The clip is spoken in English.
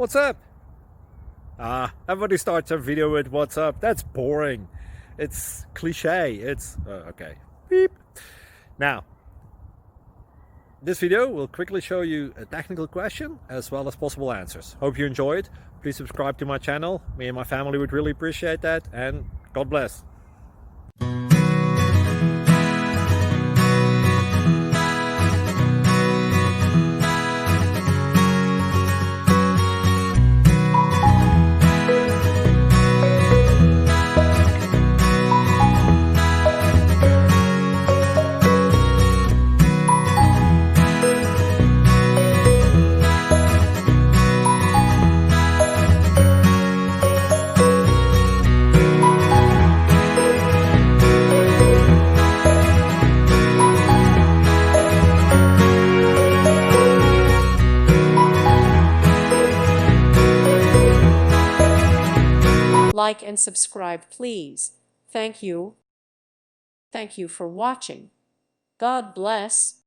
What's up? Everybody starts a video with what's up. That's boring. It's cliche. It's okay. Beep. Now, this video will quickly show you a technical question as well as possible answers. Hope you enjoyed. Please subscribe to my channel. Me and my family would really appreciate that, and God bless. Like and subscribe, please. Thank you. Thank you for watching. God bless.